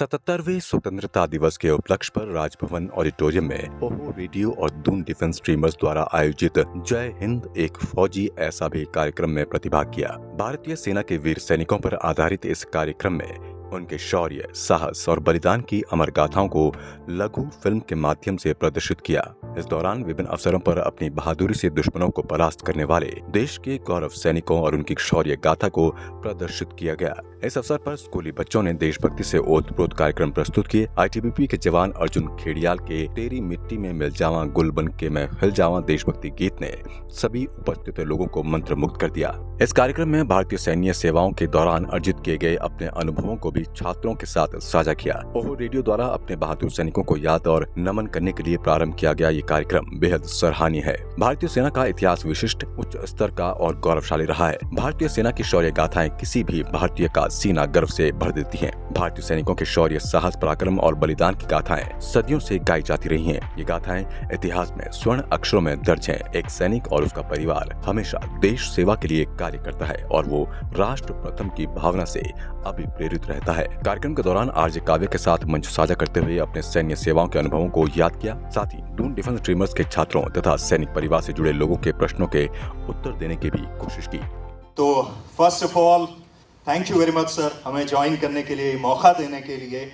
77वें स्वतंत्रता दिवस के उपलक्ष्य पर राजभवन ऑडिटोरियम में ओहो रेडियो और दून डिफेंस स्ट्रीमर्स द्वारा आयोजित जय हिंद एक फौजी ऐसा भी कार्यक्रम में प्रतिभाग किया। भारतीय सेना के वीर सैनिकों पर आधारित इस कार्यक्रम में उनके शौर्य, साहस और बलिदान की अमर गाथाओं को लघु फिल्म के माध्यम से प्रदर्शित किया। इस दौरान विभिन्न अवसरों पर अपनी बहादुरी से दुश्मनों को परास्त करने वाले देश के गौरव सैनिकों और उनकी शौर्य गाथा को प्रदर्शित किया गया। इस अवसर पर स्कूली बच्चों ने देशभक्ति से ओतप्रोत कार्यक्रम प्रस्तुत किए। आईटीबीपी के जवान अर्जुन खेड़ियाल के तेरी मिट्टी में मिल जावा गुल बन के मैं हिल जावा देशभक्ति गीत ने सभी उपस्थित लोगों को मंत्रमुग्ध कर दिया। इस कार्यक्रम में भारतीय सैन्य सेवाओं के दौरान अर्जित किए गए अपने अनुभवों को भी छात्रों के साथ साझा किया। ओहो रेडियो द्वारा अपने बहादुर सैनिकों को याद और नमन करने के लिए प्रारंभ किया गया ये कार्यक्रम बेहद सराहनीय है। भारतीय सेना का इतिहास विशिष्ट, उच्च स्तर का और गौरवशाली रहा है। भारतीय सेना की शौर्य गाथाएं किसी भी भारतीय का सीना गर्व से भर देती हैं। भारतीय सैनिकों के शौर्य, साहस, पराक्रम और बलिदान की गाथाएं सदियों से गाई जाती रही हैं। ये गाथाएं इतिहास में स्वर्ण अक्षरों में दर्ज हैं। एक सैनिक और उसका परिवार हमेशा देश सेवा के लिए कार्य करता है और वो राष्ट्र प्रथम की भावना से अभिप्रेरित रहता है। कार्यक्रम के दौरान आरजे काव्य के साथ मंच साझा करते हुए अपने सैन्य सेवाओं के अनुभवों को याद किया। साथ ही दून डिफेंस स्ट्रीमर्स के छात्रों तथा सैनिक परिवार से जुड़े लोगों के प्रश्नों के उत्तर देने की भी कोशिश की। तो first of all thank you very much sir, हमें ज्वाइन करने के लिए, मौका देने के लिए।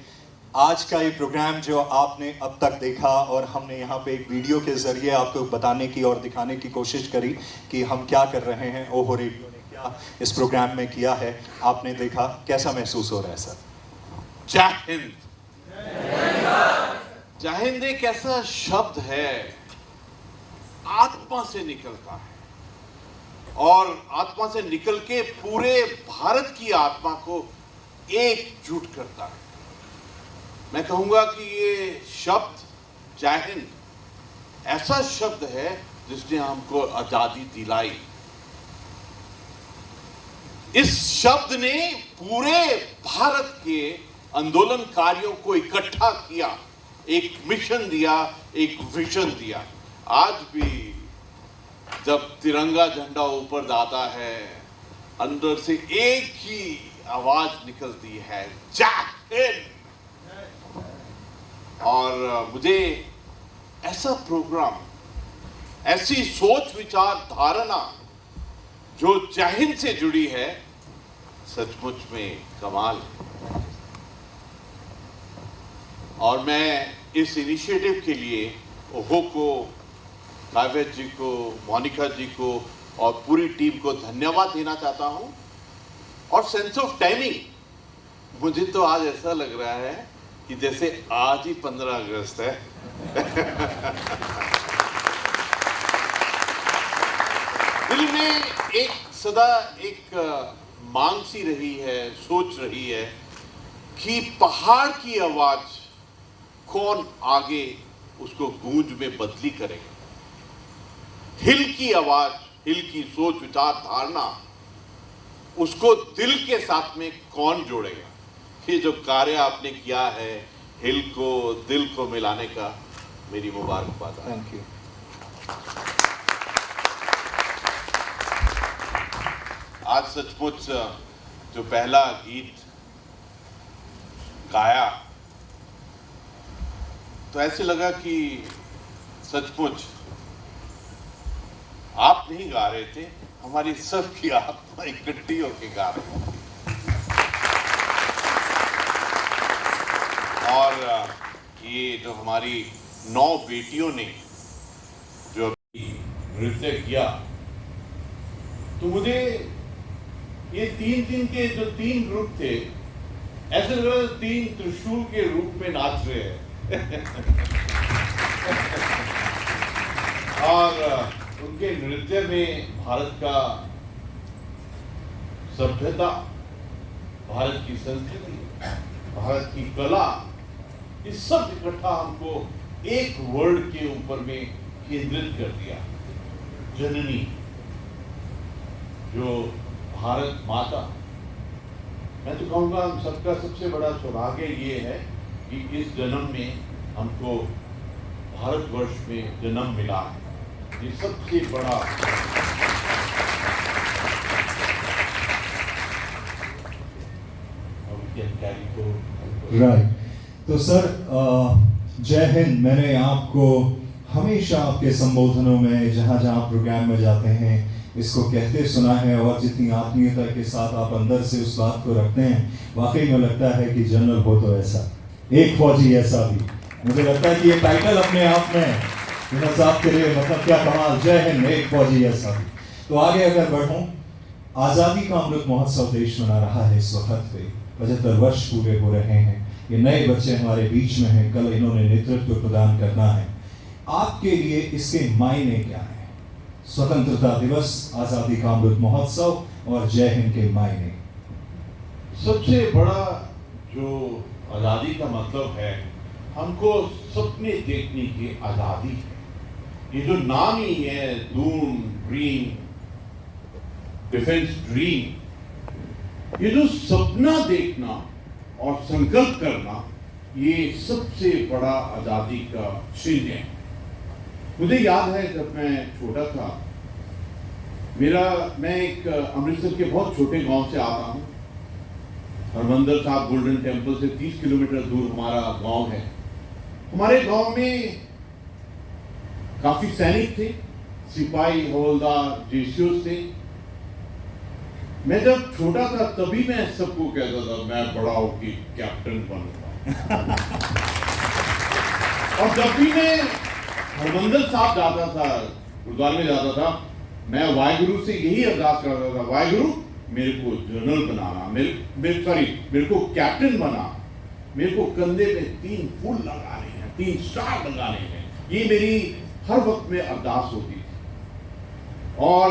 आज का ये प्रोग्राम जो आपने अब तक देखा और हमने यहाँ पे एक वीडियो के जरिए आपको बताने की और दिखाने की कोशिश करी कि हम क्या कर रहे हैं, ओहो रेडियो ने क्या इस प्रोग्राम में किया है, आपने देखा। कैसा महसूस हो रहा है सर? जय हिंद। जय हिंद एक ऐसा शब्द है, आत्मा से निकलता है और आत्मा से निकल के पूरे भारत की आत्मा को एकजुट करता है। मैं कहूंगा कि ये शब्द जय हिंद ऐसा शब्द है जिसने हमको आजादी दिलाई। इस शब्द ने पूरे भारत के आंदोलनकारियों को इकट्ठा किया, एक मिशन दिया, एक विजन दिया। आज भी जब तिरंगा झंडा ऊपर जाता है, अंदर से एक ही आवाज निकलती है, जय हिंद। और मुझे ऐसा प्रोग्राम, ऐसी सोच विचार धारणा जो जय हिंद से जुड़ी है, सचमुच में कमाल है। और मैं इस इनिशिएटिव के लिए ओहो को, काव्य जी को, मोनिका जी को और पूरी टीम को धन्यवाद देना चाहता हूं। और सेंस ऑफ टाइमिंग, मुझे तो आज ऐसा लग रहा है कि जैसे आज ही 15 अगस्त है। दिल में एक सदा एक मांग सी रही है, सोच रही है कि पहाड़ की आवाज कौन आगे उसको गूंज में बदली करेगा। हिल की आवाज, हिल की सोच विचार धारणा, उसको दिल के साथ में कौन जोड़ेगा। ये जो कार्य आपने किया है, हिल को दिल को मिलाने का, मेरी मुबारकबाद। Thank you. आज सचमुच जो पहला गीत गाया तो ऐसे लगा कि सचमुच आप नहीं गा रहे थे, हमारी सबकी आत्मा इकट्ठी होकर गा रही थी। और ये जो हमारी 9 बेटियों ने जो नृत्य किया, तो मुझे ये 3 के जो 3 ग्रुप थे, ऐसे लग रहा था 3 त्रिशूल के रूप में नाच रहे हैं। और उनके नृत्य में भारत का सभ्यता, भारत की संस्कृति, भारत की कला, इस सब इकट्ठा हमको एक वर्ड के ऊपर में केंद्रित कर दिया। जननी, जो भारत माता। मैं तो कहूँगा हम सबका सबसे बड़ा सौभाग्य ये है कि इस जन्म में हमको भारतवर्ष में जन्म मिला है। ये सबसे बड़ा Right. तो सर जय हिंद। मैंने आपको हमेशा आपके संबोधनों में जहाँ जहाँ प्रोग्राम में जाते हैं इसको कहते सुना है, और जितनी आत्मीयता के साथ आप अंदर से उस बात को रखते हैं, वाकई में लगता है कि जनरल हो तो ऐसा, एक फौजी ऐसा भी। मुझे लगता है कि ये टाइटल अपने आप में साहब के लिए मतलब क्या कमाल, जय हिंद एक फौजी ऐसा भी। तो आगे अगर बढ़ूं, आज़ादी का अमृत महोत्सव देश मना रहा है इस वक्त पे, 75 वर्ष पूरे हो रहे हैं। ये नए बच्चे हमारे बीच में हैं, कल इन्होंने नेतृत्व प्रदान करना है। आपके लिए इसके मायने क्या हैं? स्वतंत्रता दिवस, आज़ादी का अमृत महोत्सव और जय हिंद के मायने। सबसे बड़ा जो आज़ादी का मतलब है, हमको सपने देखने की आज़ादी है। ये जो नाम ही है, डून ड्रीम, डिफेंस ड्रीम, ये जो सपना देखना और संकल्प करना, ये सबसे बड़ा आज़ादी का चिन्ह है। मुझे याद है जब मैं छोटा था, मैं एक अमृतसर के बहुत छोटे गांव से आता हूँ। हरमंदर साहब गोल्डन टेम्पल से 30 किलोमीटर दूर हमारा गांव है। हमारे गांव में काफी सैनिक थे, सिपाही, हवलदार, जेसीओ थे। मैं जब छोटा था तभी मैं सबको कहता था मैं बड़ा होकर कैप्टन बनूंगा। और जब भी मैं हरमंदर साहब जाता था, गुरुद्वारे में जाता था, मैं वाहिगुरु से यही अरदास करता था, वाहिगुरु मेरे को जनरल बनाना, मेरे को कैप्टन बना, मेरे को कंधे पे 3 फूल लगाने हैं, 3 स्टार लगाने हैं। ये मेरी हर वक्त में अरदास होती थी। और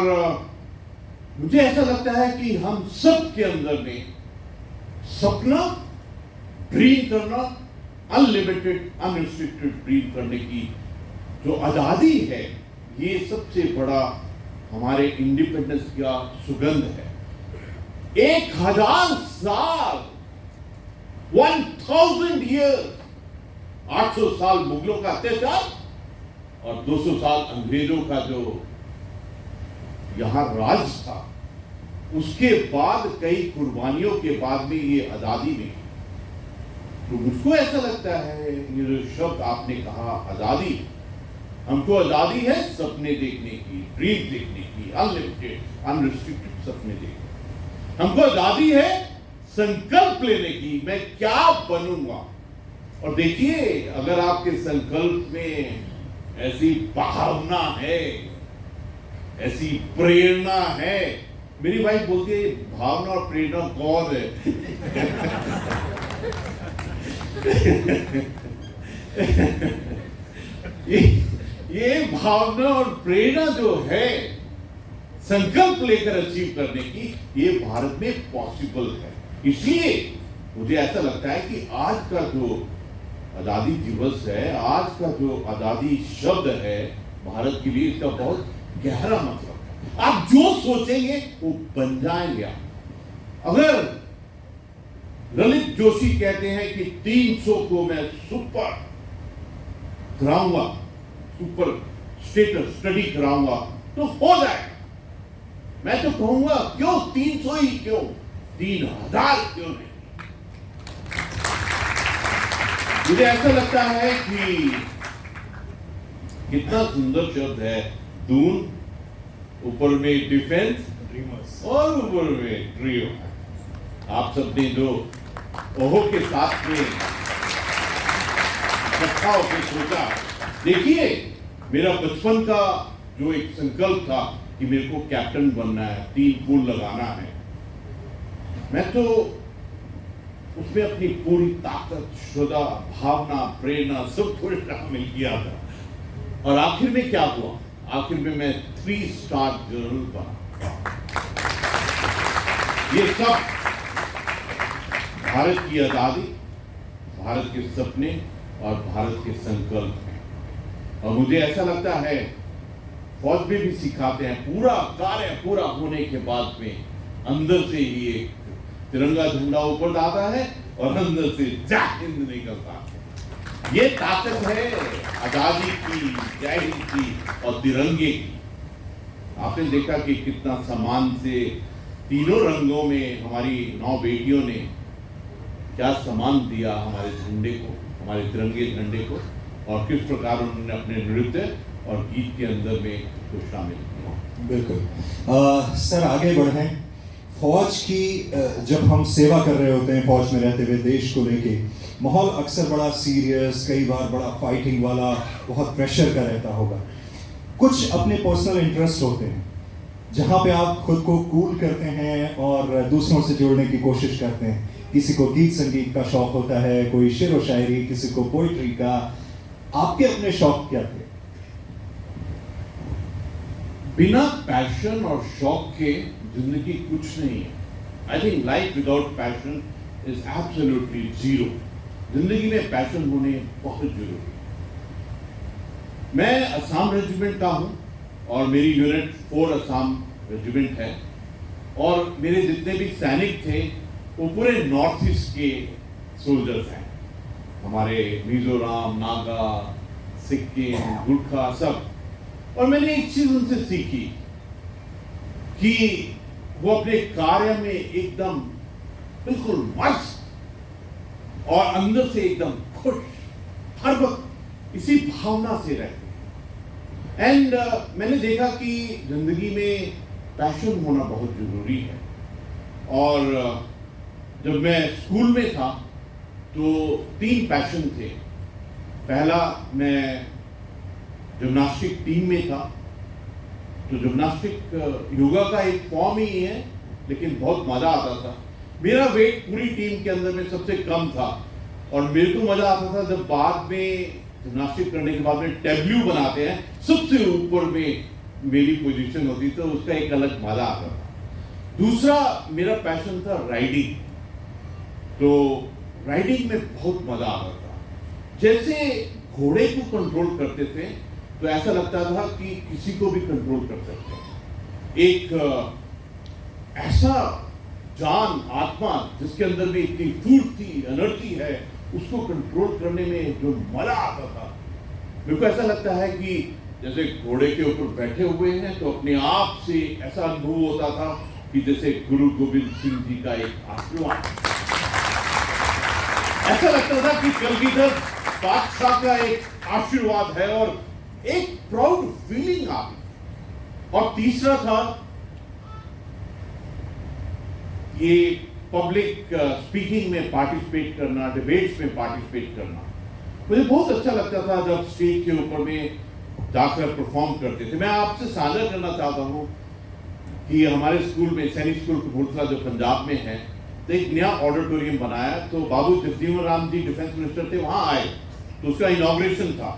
मुझे ऐसा लगता है कि हम सब के अंदर में सपना, ड्रीम करना, अनलिमिटेड अनरिस्ट्रिक्टेड ड्रीम करने की जो आज़ादी है, ये सबसे बड़ा हमारे इंडिपेंडेंस का सुगंध है। 1000 साल, 1000 ईयर, 800 साल मुगलों का अत्याचार और 200 साल अंग्रेजों का जो यहां राज था, उसके बाद कई कुर्बानियों के बाद में ये आजादी में, तो मुझको ऐसा लगता है ये जो शब्द आपने कहा आजादी, हमको आजादी है सपने देखने की, ड्रीम देखने की, अनलिमिटेड अनरिस्ट्रिक्टेड सपने देखने की। हमको आजादी है संकल्प लेने की, मैं क्या बनूंगा। और देखिए, अगर आपके संकल्प में ऐसी भावना है, ऐसी प्रेरणा है, मेरी वाइफ बोलती है भावना और प्रेरणा कौन है? ये भावना और प्रेरणा जो है संकल्प लेकर अचीव करने की, ये भारत में पॉसिबल है। इसलिए मुझे ऐसा लगता है कि आज का जो आजादी दिवस है, आज का जो आजादी शब्द है, भारत के लिए इसका बहुत गहरा मतलब है। आप जो सोचेंगे वो बन जाएंगे आप। अगर ललित जोशी कहते हैं कि 300 को मैं सुपर कराऊंगा, सुपर स्टेटस स्टडी कराऊंगा, तो हो जाएगा। मैं तो कहूंगा क्यों 300 ही क्यों, 3000 क्यों नहीं। मुझे ऐसा लगता है कि कितना सुंदर शब्द है दून, ऊपर में डिफेंस और ऊपर में ड्रीम। आप सबने जो ओहो के साथ में इकट्ठा होकर सोचा, देखिए मेरा बचपन का जो एक संकल्प था कि मेरे को कैप्टन बनना है, 3 फूल लगाना है, मैं तो उसमें अपनी पूरी ताकत, श्रद्धा, भावना, प्रेरणा सब कुछ शामिल किया था। और आखिर में क्या हुआ? आखिर में मैं 3 स्टार जनरल बना। ये सब भारत की आजादी, भारत के सपने और भारत के संकल्प हैं। और मुझे ऐसा लगता है फौज में भी सिखाते हैं, पूरा कार्य पूरा होने के बाद में अंदर से ही एक तिरंगा झंडा ऊपर आता है और अंदर से जय हिंद निकलता है। ये ताकत है आजादी की, जय हिंद की और तिरंगे की। आपने देखा कि कितना सम्मान से तीनों रंगों में हमारी 9 बेटियों ने क्या सम्मान दिया हमारे झंडे को। हमारे तिरंगे झंडे को, और किस प्रकार उन्होंने अपने नृत्य और गीत के अंदर में उसको शामिल किया। बिल्कुल। सर आगे बढ़ें। फौज की जब हम सेवा कर रहे होते हैं फौज में रहते हुए देश को लेके, माहौल अक्सर बड़ा सीरियस, कई बार बड़ा फाइटिंग वाला, बहुत प्रेशर का रहता होगा। कुछ अपने पर्सनल इंटरेस्ट होते हैं जहाँ पे आप खुद को कूल करते हैं और दूसरों से जोड़ने की कोशिश करते हैं। किसी को गीत संगीत का शौक होता है, कोई शेर व शायरी, किसी को पोइट्री का। आपके अपने शौक क्या थे? बिना पैशन और शौक के जिंदगी कुछ नहीं है। I think life without passion is absolutely zero. जिंदगी में पैशन होने बहुत जरूरी है। मैं असम रेजिमेंट का हूँ और मेरी यूनिट 4 असम रेजिमेंट है, और मेरे जितने भी सैनिक थे वो पूरे नॉर्थ ईस्ट के सोल्जर्स हैं। हमारे मिजोरम, नागा, सिक्किम, गुरखा सब। और मैंने एक चीज उनसे सीखी कि वो अपने कार्य में एकदम बिल्कुल मस्त और अंदर से एकदम खुश, हर वक्त इसी भावना से रहते हैं। एंड मैंने देखा कि जिंदगी में पैशन होना बहुत जरूरी है। और जब मैं स्कूल में था तो 3 पैशन थे। पहला, मैं जिम्नास्टिक टीम में था। तो जिम्नास्टिक योगा का एक फॉर्म ही है, लेकिन बहुत मजा आता था। मेरा वेट पूरी टीम के अंदर में सबसे कम था, और मेरे को मजा आता था जब बाद में जिम्नास्टिक करने के बाद में टेब्लू बनाते हैं, सबसे ऊपर में मेरी पोजीशन होती, तो उसका एक अलग मजा आता था। दूसरा मेरा पैशन था राइडिंग। तो राइडिंग में बहुत मजा आता था। जैसे घोड़े को कंट्रोल करते थे तो ऐसा लगता था कि किसी को भी कंट्रोल कर सकते हैं। एक ऐसा जान, आत्मा जिसके अंदर में इतनी फुर्ती, एनर्जी है, उसको कंट्रोल करने में जो मजा आता था, मेरे को ऐसा लगता है कि जैसे घोड़े के ऊपर बैठे हुए हैं तो अपने आप से ऐसा अनुभव होता था कि जैसे गुरु गोविंद सिंह जी का एक आशीर्वाद। ऐसा लगता था कि कलगीधर बादशाह का एक आशीर्वाद है, और एक प्राउड फीलिंग आ गई। और तीसरा था ये पब्लिक स्पीकिंग में पार्टिसिपेट करना, डिबेट्स में पार्टिसिपेट करना। मुझे बहुत अच्छा लगता था जब स्टेज के ऊपर में जाकर परफॉर्म करते थे। मैं आपसे साझा करना चाहता हूँ कि हमारे स्कूल में, सैनिक स्कूल कपूरथला जो पंजाब में है, तो एक नया ऑडिटोरियम बनाया। तो बाबू जगजीवन राम जी डिफेंस मिनिस्टर थे, वहां आए, तो उसका इनॉग्रेशन था।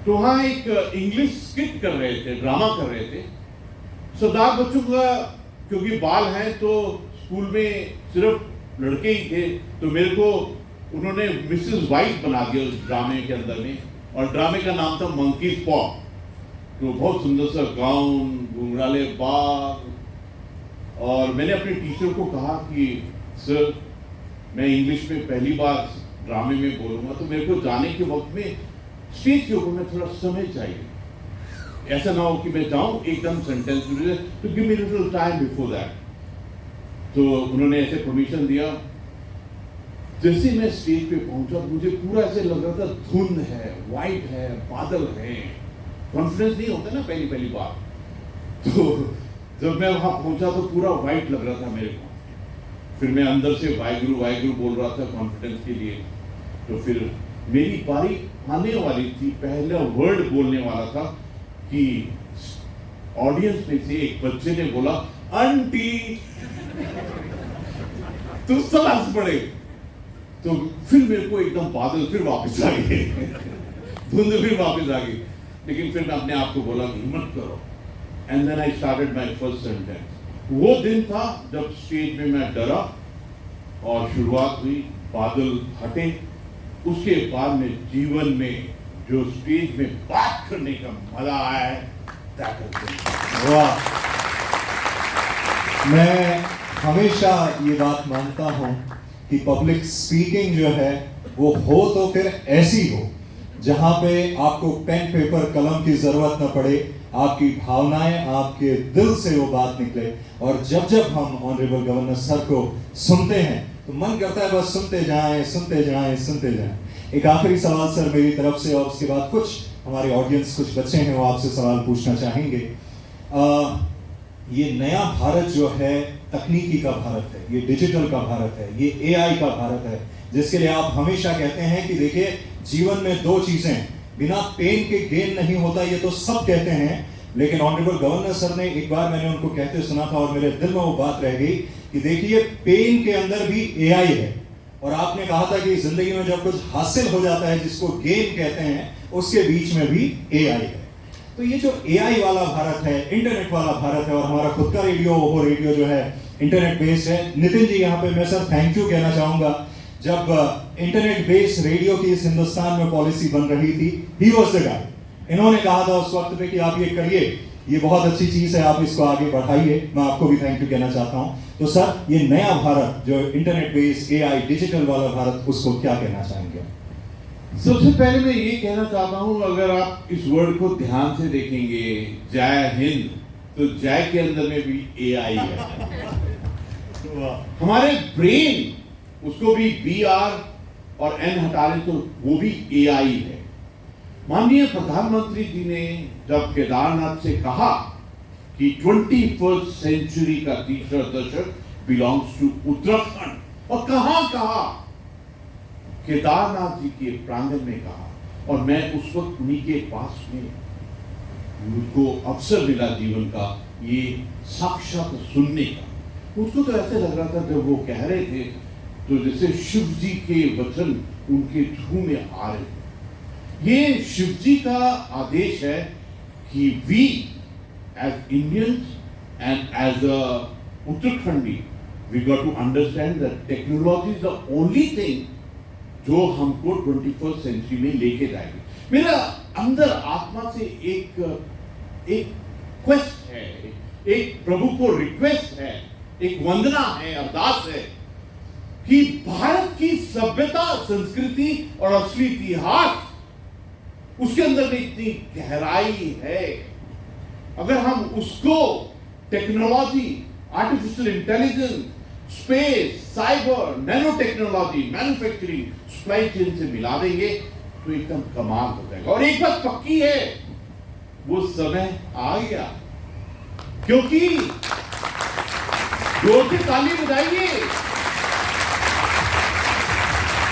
तो वहां एक इंग्लिश स्किट कर रहे थे, ड्रामा कर रहे थे। सरदार बच्चों का क्योंकि बाल हैं तो स्कूल में सिर्फ लड़के ही थे, तो मेरे को उन्होंने मिसेस वाइट बना दिया उस ड्रामे के अंदर में, और ड्रामे का नाम था मंकीज पॉ। तो बहुत सुंदर सा गाउन, घुंघराले बाल। और मैंने अपने टीचर को कहा कि सर, मैं इंग्लिश में पहली बार ड्रामे में बोलूंगा, तो मेरे को जाने के वक्त में स्टेज के ऊपर में थोड़ा समय चाहिए। ऐसा ना हो कि मैं जाऊं एकदम सेंटेंस में, तो give me little time before that. तो उन्होंने ऐसे परमिशन दिया। जैसे मैं स्टेज पे पहुंचा, मुझे पूरा ऐसे लग रहा था धुंध है, वाइट है, बादल है। कॉन्फिडेंस नहीं होता ना पहली बार। तो जब मैं वहां पहुंचा तो पूरा वाइट लग रहा था मेरे को। फिर मैं अंदर से वाहिगुरु बोल रहा था कॉन्फिडेंस के लिए। तो फिर मेरी बारी आने वाली थी, पहला वर्ड बोलने वाला था कि ऑडियंस में से एक बच्चे ने बोला, आंटी। तो सब हंस पड़े। तो फिर मेरे को एकदम बादल फिर वापस आ गए, धुंध फिर वापस आ गई। लेकिन फिर मैं अपने आप को बोला कि हिम्मत करो। And then I started my first sentence. वो दिन था जब स्टेज में मैं डरा और शुरुआत हुई, बादल हटे। उसके बाद में जीवन में जो स्टेज में बात करने का मजा आया है, वाह। मैं हमेशा ये बात मानता हूं कि पब्लिक स्पीकिंग जो है वो हो तो फिर ऐसी हो जहां पे आपको पेन पेपर कलम की जरूरत न पड़े, आपकी भावनाएं आपके दिल से वो बात निकले। और जब जब हम ऑनरेबल गवर्नर सर को सुनते हैं तो मन करता है बस सुनते जाएं, सुनते जाएं, सुनते जाएं। एक आखिरी सवाल सर मेरी तरफ से, और उसके बाद कुछ हमारे ऑडियंस, कुछ बच्चे हैं वो आपसे सवाल पूछना चाहेंगे। ये नया भारत जो है तकनीकी का भारत है, ये डिजिटल का भारत है, ये एआई का भारत है, जिसके लिए आप हमेशा कहते हैं कि देखिए जीवन में दो चीजें, बिना पेन के गेन नहीं होता, ये तो सब कहते हैं। लेकिन ऑनरेबल गवर्नर सर ने एक बार मैंने उनको कहते सुना था और मेरे दिल में वो बात रह गई कि देखिए पेन के अंदर भी एआई है। और आपने कहा था कि जिंदगी में जब कुछ हासिल हो जाता है जिसको गेन कहते हैं, उसके बीच में भी एआई है। तो ये जो एआई वाला भारत है, इंटरनेट वाला भारत है, और हमारा खुद का रेडियो, वो रेडियो जो है इंटरनेट बेस्ड है। नितिन जी यहाँ पे मैं सर थैंक यू कहना चाहूंगा। जब इंटरनेट बेस्ड रेडियो की इस हिंदुस्तान में पॉलिसी बन रही थी, ही वाज द गाय। इन्होंने कहा था उस वक्त पे कि आप ये करिए, ये बहुत अच्छी चीज है, आप इसको आगे बढ़ाइए। मैं आपको भी थैंक यू कहना चाहता हूँ। तो सर ये नया भारत जो इंटरनेट बेस्ड एआई डिजिटल वाला भारत, उसको क्या कहना चाहेंगे? सबसे पहले मैं ये कहना चाहता हूँ, अगर आप इस वर्ड को ध्यान से देखेंगे, जय हिंद, तो जय के अंदर में भी एआई है। हमारे ब्रेन, उसको भी BR और N हटा लें तो वो भी एआई है। माननीय प्रधानमंत्री जी ने जब केदारनाथ से कहा कि 21st सेंचुरी का तीसरा दशक बिलोंग्स टू उत्तराखंड, और कहा केदारनाथ जी के प्रांगण में कहा, और मैं उस वक्त उन्हीं के पास में, मुझको अवसर मिला जीवन का ये साक्षात सुनने का। मुझको तो ऐसे लग रहा था जब वो कह रहे थे तो जैसे शिव जी के वचन उनके थ्रू में आ रहे थे। ये शिव जी का आदेश है कि we as Indians and as a Uttarakhandi, we got to understand that technology is the only thing जो हमको 21st सेंचुरी में लेके जाएगी। मेरा अंदर आत्मा से एक क्वेस्ट है, एक प्रभु को रिक्वेस्ट है, एक वंदना है, अरदास है कि भारत की सभ्यता, संस्कृति और असली इतिहास, उसके अंदर में इतनी गहराई है। अगर हम उसको technology, artificial intelligence, space, cyber, nano technology, manufacturing, supply chain से मिला देंगे तो एकदम कमाल हो जाएगा। और एक बात पक्की है, वो समय आ गया, क्योंकि जोर से ताली बजाइए,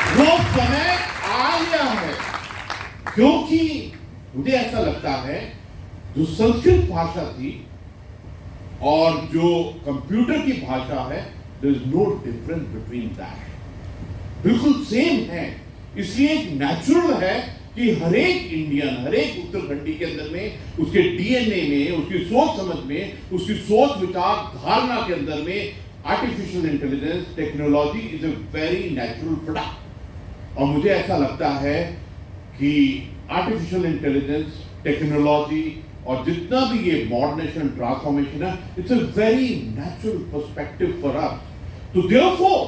वो समय आ गया है। क्योंकि मुझे ऐसा लगता है जो संस्कृत भाषा थी और जो कंप्यूटर की भाषा है, there is no difference between that, बिल्कुल सेम है। इसलिए एक नेचुरल है कि हर एक इंडियन, हर एक उत्तराखंडी के अंदर में, उसके डीएनए में, उसकी सोच समझ में, उसकी सोच विचार धारणा के अंदर में artificial intelligence, technology is a very natural product. और मुझे ऐसा लगता है कि आर्टिफिशियल इंटेलिजेंस, टेक्नोलॉजी और जितना भी ये मॉडर्नेशन, ट्रांसफॉर्मेशन है, it's a very natural perspective for us. तो therefore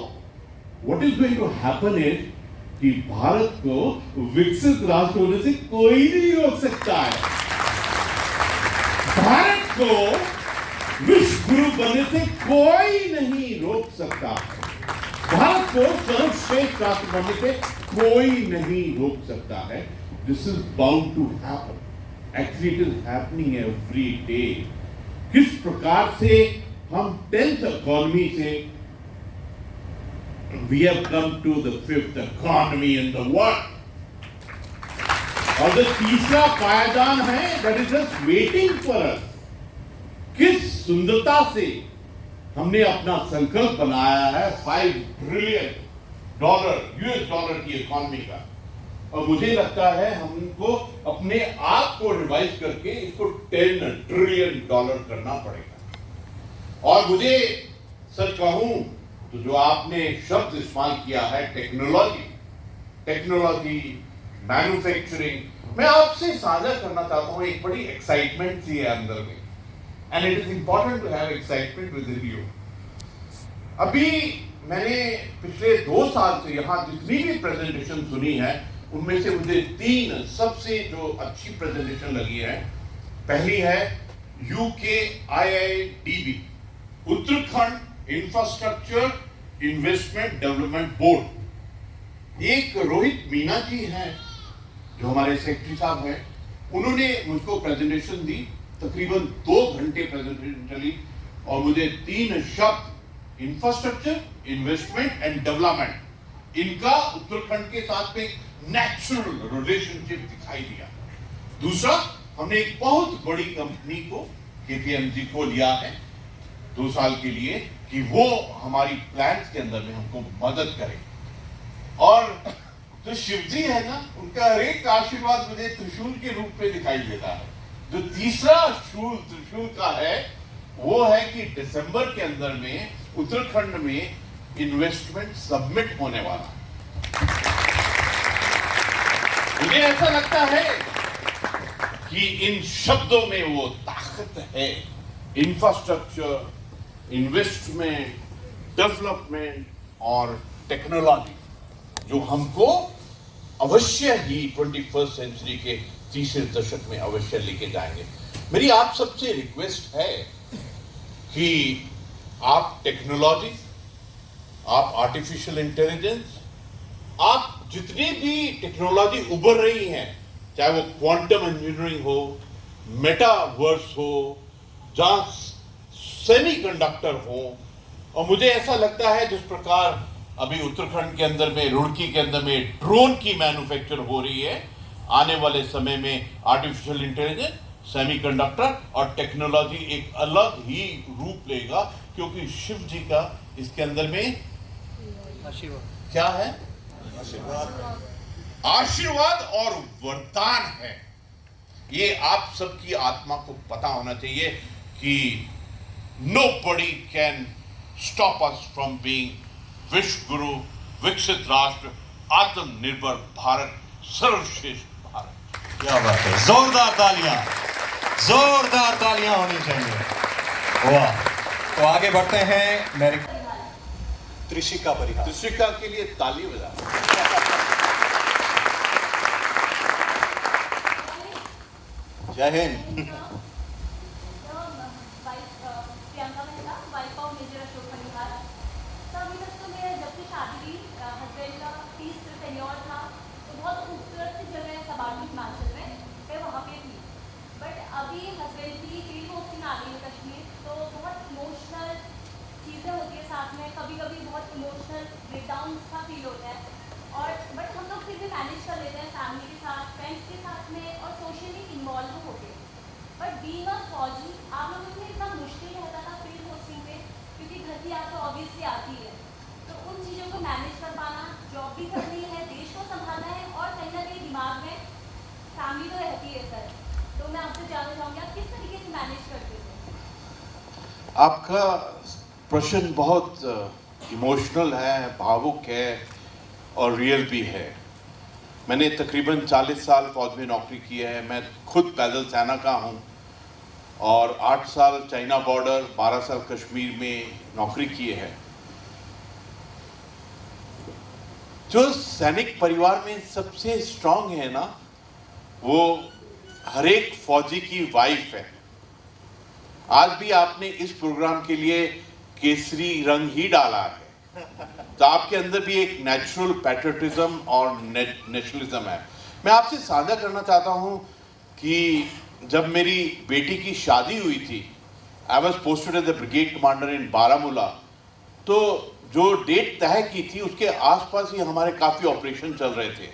what is going to happen is कि भारत को विकसित राष्ट्र होने से कोई नहीं रोक सकता है। भारत को विश्व गुरु बनने से कोई नहीं रोक सकता है। भारत को सर्वश्रेष्ठ राष्ट्र बनने से कोई नहीं रोक सकता है। This is bound to happen. Actually it is happening every day. किस प्रकार से हम 10th इकोनॉमी से we have come to the 5th economy in the world, और जो तीसरा पायदान है that is just waiting for us। किस सुंदरता से हमने अपना संकल्प बनाया है $5 ट्रिलियन US डॉलर की इकोनॉमी का, और मुझे लगता है हमको अपने आप को रिवाइज करके इसको $10 ट्रिलियन करना पड़ेगा। और मुझे सच कहूं तो जो आपने शब्द इस्तेमाल किया है, टेक्नोलॉजी, मैन्युफैक्चरिंग, मैं आपसे साझा करना चाहता हूं। एक बड़ी एक्साइटमेंट सी है अंदर में, and it is important to have excitement with you. अभी मैंने पिछले 2 साल से यहाँ जितनी भी प्रेजेंटेशन सुनी है, उनमें से मुझे 3 सबसे जो अच्छी प्रेजेंटेशन लगी है। पहली है UK IIDB, Uttarakhand infrastructure investment development board. एक रोहित मीना जी हैं जो हमारे सेक्रेटरी साहब हैं, उन्होंने मुझको प्रेजेंटेशन दी, तकरीबन 2 घंटे प्रेजेंटेशन चली और मुझे 3 शब्द इंफ्रास्ट्रक्चर, इन्वेस्टमेंट एंड डेवलपमेंट, इनका उत्तराखंड के साथ में नेचुरल रिलेशनशिप दिखाई दिया। दूसरा, हमने एक बहुत बड़ी कंपनी को KPMG को लिया है 2 साल के लिए कि वो हमारी प्लान्स के अंदर में हमको मदद करे। और जो शिव जी है ना, उनका हर एक आशीर्वाद मुझे त्रिशूल के रूप में दिखाई देता है। जो तीसरा शूल त्रिशूल का है वो है कि दिसंबर के अंदर में उत्तराखंड में इन्वेस्टमेंट सबमिट होने वाला है। मुझे ऐसा लगता है कि इन शब्दों में वो ताकत है। इंफ्रास्ट्रक्चर, इन्वेस्टमेंट, डेवलपमेंट और टेक्नोलॉजी जो हमको अवश्य ही 21st सेंचुरी के तीसरे दशक में अवश्य लेके जाएंगे। मेरी आप सबसे रिक्वेस्ट है कि आप टेक्नोलॉजी, आप आर्टिफिशियल इंटेलिजेंस, आप जितनी भी टेक्नोलॉजी उभर रही हैं, चाहे वो क्वांटम इंजीनियरिंग हो, मेटावर्स हो, जहां सेमीकंडक्टर हो, और मुझे ऐसा लगता है जिस प्रकार अभी उत्तराखंड के अंदर में, रुड़की के अंदर में ड्रोन की मैन्युफैक्चर हो रही है, आने वाले समय में आर्टिफिशियल इंटेलिजेंस, सेमीकंडक्टर और टेक्नोलॉजी एक अलग ही रूप लेगा, क्योंकि शिव जी का इसके अंदर में आशीर्वाद क्या है? आशीर्वाद और वरदान है। ये आप सबकी आत्मा को पता होना चाहिए कि nobody can stop us from being विश्व गुरु, विकसित राष्ट्र, आत्मनिर्भर भारत, सर्वश्रेष्ठ भारत। क्या बात है, जोरदार तालियां होनी चाहिए। वाह। तो आगे बढ़ते हैं। मेरे त्रिशिका परिहार, त्रिशिका के लिए ताली बजा। जय हिंद। कभी कभी बहुत इमोशनल ब्रेकडाउन का फील होता है, और बट हम लोग फिर भी मैनेज कर लेते हैं फैमिली के साथ, फ्रेंड्स के साथ में, और सोशली इन्वॉल्व होके। बट बीइंग अ फौजी आप लोगों के लिए इतना मुश्किल रहता था फील्ड पोस्टिंग पे, क्योंकि घर की याद तो ऑब्वियसली आती है। तो उन चीज़ों को मैनेज कर पाना, जॉब भी करनी है, देश को संभालना है, और कहीं ना कहीं दिमाग में फैमिली तो रहती है सर। तो मैं आपसे जानना चाहूँगी आप किस तरीके से मैनेज करते थे? आपका प्रश्न बहुत इमोशनल है, भावुक है और रियल भी है। मैंने तकरीबन 40 साल फौज में नौकरी की है। मैं खुद पैदल सेना का हूँ और 8 साल चाइना बॉर्डर, 12 साल कश्मीर में नौकरी की है। जो सैनिक परिवार में सबसे स्ट्रांग है ना, वो हर एक फौजी की वाइफ है। आज भी आपने इस प्रोग्राम के लिए केसरी रंग ही डाला है, तो आपके अंदर भी एक नेचुरल पैट्रियटिज्म और नेशनलिज्म है। मैं आपसे साझा करना चाहता हूं कि जब मेरी बेटी की शादी हुई थी, I was posted as the brigade commander in Baramulla, तो जो डेट तय की थी उसके आसपास ही हमारे काफ़ी ऑपरेशन चल रहे थे।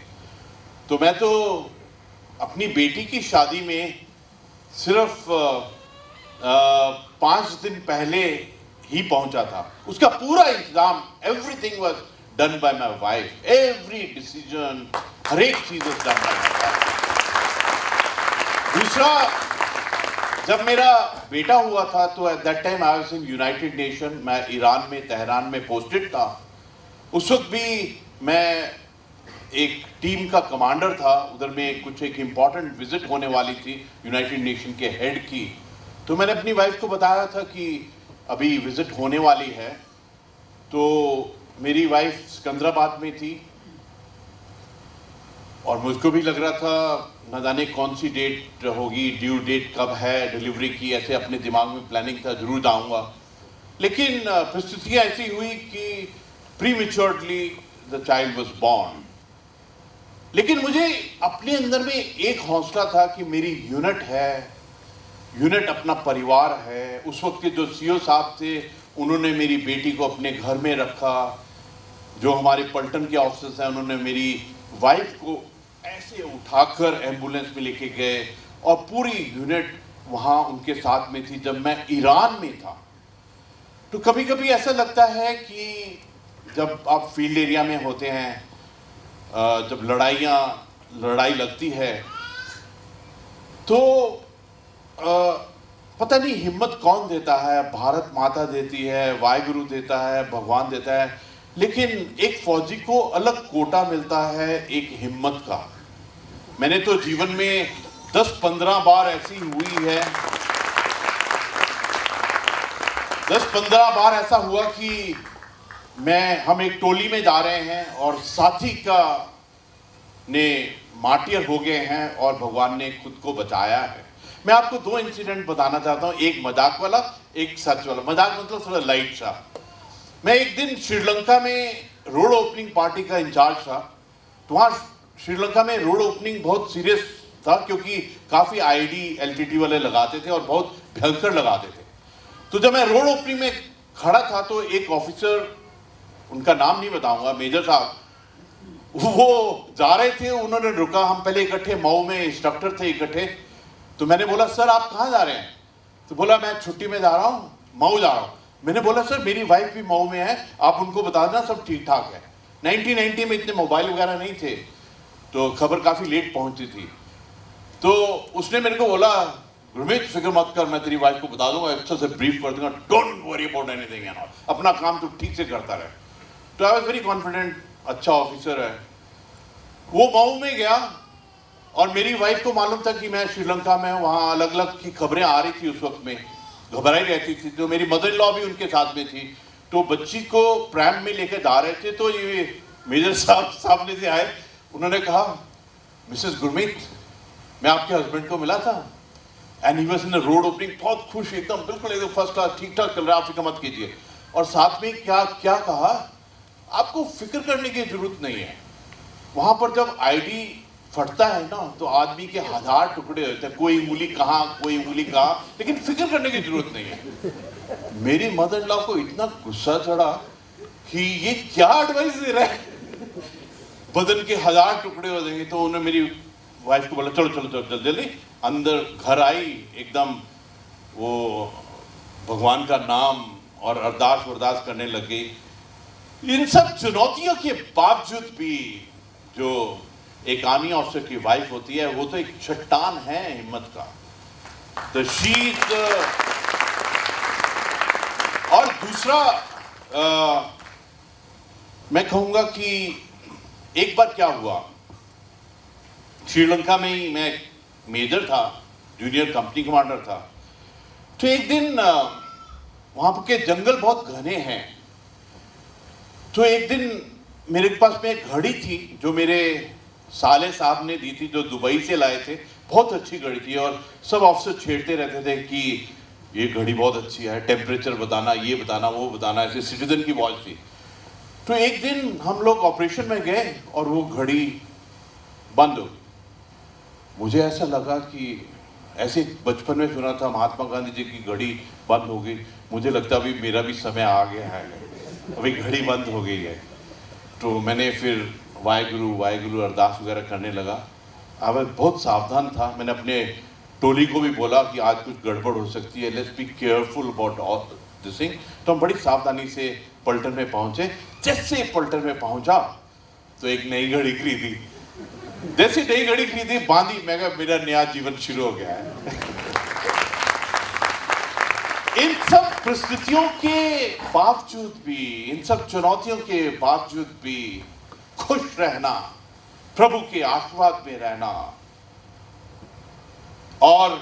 तो मैं तो अपनी बेटी की शादी में सिर्फ 5 दिन पहले ही पहुंचा था। उसका पूरा इंतजाम, everything was done by my wife, every decision, हर एक चीज was done by my wife. दूसरा, जब मेरा बेटा हुआ था तो at that time I was in United Nation, मैं ईरान में तेहरान में पोस्टेड था। उस वक्त भी मैं एक टीम का कमांडर था, उधर में कुछ एक इम्पॉर्टेंट विजिट होने वाली थी यूनाइटेड नेशन के हेड की। तो मैंने अपनी वाइफ को बताया था कि अभी विजिट होने वाली है। तो मेरी वाइफ सिकंदराबाद में थी और मुझको भी लग रहा था न जाने कौन सी डेट होगी, ड्यू डेट कब है डिलीवरी की, ऐसे अपने दिमाग में प्लानिंग था, जरूर जाऊंगा। लेकिन परिस्थितियाँ ऐसी हुई कि prematurely the child was born. लेकिन मुझे अपने अंदर में एक हौसला था कि मेरी यूनिट है, यूनिट अपना परिवार है। उस वक्त के जो सीओ साहब थे उन्होंने मेरी बेटी को अपने घर में रखा, जो हमारे पलटन के ऑफिसर्स हैं उन्होंने मेरी वाइफ को ऐसे उठाकर एम्बुलेंस में लेके गए और पूरी यूनिट वहाँ उनके साथ में थी जब मैं ईरान में था। तो कभी कभी ऐसा लगता है कि जब आप फील्ड एरिया में होते हैं, जब लड़ाई लगती है तो पता नहीं हिम्मत कौन देता है, भारत माता देती है, वाहिगुरु देता है, भगवान देता है, लेकिन एक फौजी को अलग कोटा मिलता है एक हिम्मत का। मैंने तो जीवन में 10-15 बार ऐसी हुई है, 10-15 बार ऐसा हुआ कि हम एक टोली में जा रहे हैं और साथी का ने मार्टियर हो गए हैं और भगवान ने खुद को बचाया है। मैं आपको 2 इंसिडेंट बताना चाहता हूँ, एक मजाक वाला, एक सच वाला। मजाक मतलब थोड़ा लाइट सा। मैं एक दिन श्रीलंका में रोड ओपनिंग पार्टी का इंचार्ज था। तो वहाँ श्रीलंका में रोड ओपनिंग बहुत सीरियस था क्योंकि काफ़ी आईडी एलटीटी वाले लगाते थे और बहुत भयंकर लगाते थे। तो जब मैं रोड ओपनिंग में खड़ा था तो एक ऑफिसर, उनका नाम नहीं बताऊंगा, मेजर साहब, वो जा रहे थे, उन्होंने रुका। हम पहले इकट्ठे मऊ में इंस्ट्रक्टर थे इकट्ठे। तो मैंने बोला सर आप कहाँ जा रहे हैं? तो बोला मैं छुट्टी में जा रहा हूँ, मऊ जा रहा हूँ। मैंने बोला सर मेरी वाइफ भी मऊ में है, आप उनको बता देना सब ठीक ठाक है। 1990 में इतने मोबाइल वगैरह नहीं थे तो खबर काफ़ी लेट पहुँचती थी। तो उसने मेरे को बोला गुरमीत फिक्र मत कर, मैं तेरी वाइफ को बता दूंगा, अच्छे से ब्रीफ कर दूंगा, don't worry about anything and all, अपना काम तो ठीक से करता रहे। तो आई वाज वेरी कॉन्फिडेंट, अच्छा ऑफिसर है। वो मऊ में गया और मेरी वाइफ को मालूम था कि मैं श्रीलंका में हूँ, वहाँ अलग अलग की खबरें आ रही थी, उस वक्त में घबराई रहती थी। तो मेरी मदर इन लॉ भी उनके साथ में थी। तो बच्ची को प्रैम में लेकर जा रहे थे तो ये मेजर साहब सामने से आए, उन्होंने कहा मिसेस गुरमीत मैं आपके हस्बैंड को मिला था and he was in road opening, बहुत खुश, एकदम बिल्कुल एकदम फर्स्ट क्लास, ठीक ठाक चल रहा है, आप फिक्र मत कीजिए। और साथ में क्या क्या कहा, आपको फिक्र करने की जरूरत नहीं है। वहां पर जब आईडी फटता है ना तो आदमी के 1000 टुकड़े होते हैं, कोई उंगली कहाँ कोई उंगली कहाँ, लेकिन फिक्र करने की जरूरत नहीं है। मेरी मदर इन लॉ को इतना गुस्सा चढ़ा कि ये क्या एडवाइस दे रहा है, बदन के 1000 टुकड़े हो जाएंगे। तो उन्होंने मेरी वाइफ को बोला चलो चलो चलो जल्दी जल्दी। अंदर घर आई, एकदम वो भगवान का नाम और अरदास वरदास करने लग गई। इन सब चुनौतियों के बावजूद भी जो एक आर्मी ऑफिसर की वाइफ होती है वो तो एक चट्टान है हिम्मत का। तो शीत और दूसरा मैं कहूंगा कि एक बार क्या हुआ, श्रीलंका में ही मैं मेजर था, जूनियर कंपनी कमांडर था। तो एक दिन वहां के जंगल बहुत घने हैं। तो एक दिन मेरे पास में एक घड़ी थी जो मेरे साले साहब ने दी थी, जो दुबई से लाए थे, बहुत अच्छी घड़ी थी। और सब ऑफिसर छेड़ते रहते थे कि ये घड़ी बहुत अच्छी है, टेम्परेचर बताना, ये बताना, वो बताना, ऐसे सिटीजन की वॉच थी। तो एक दिन हम लोग ऑपरेशन में गए और वो घड़ी बंद हो गई। मुझे ऐसा लगा कि ऐसे बचपन में सुना था महात्मा गांधी जी की घड़ी बंद हो गई, मुझे लगता अभी मेरा भी समय आ गया है, अभी घड़ी बंद हो गई है। तो मैंने फिर वाहिगुरु वाहिगुरु अरदास वगैरह करने लगा। अब मैं बहुत सावधान था। मैंने अपने टोली को भी बोला कि आज कुछ गड़बड़ हो सकती है, let's be careful about all this thing. तो हम बड़ी सावधानी से पलटन में पहुंचे। जैसे पलटन में पहुंचा तो एक नई घड़ी खरीदी, जैसे नई घड़ी खरीदी बांधी, मैं कहा मेरा नया जीवन शुरू हो गया है। इन सब परिस्थितियों के बावजूद भी, इन सब चुनौतियों के बावजूद भी खुश रहना, प्रभु के आशीर्वाद में रहना। और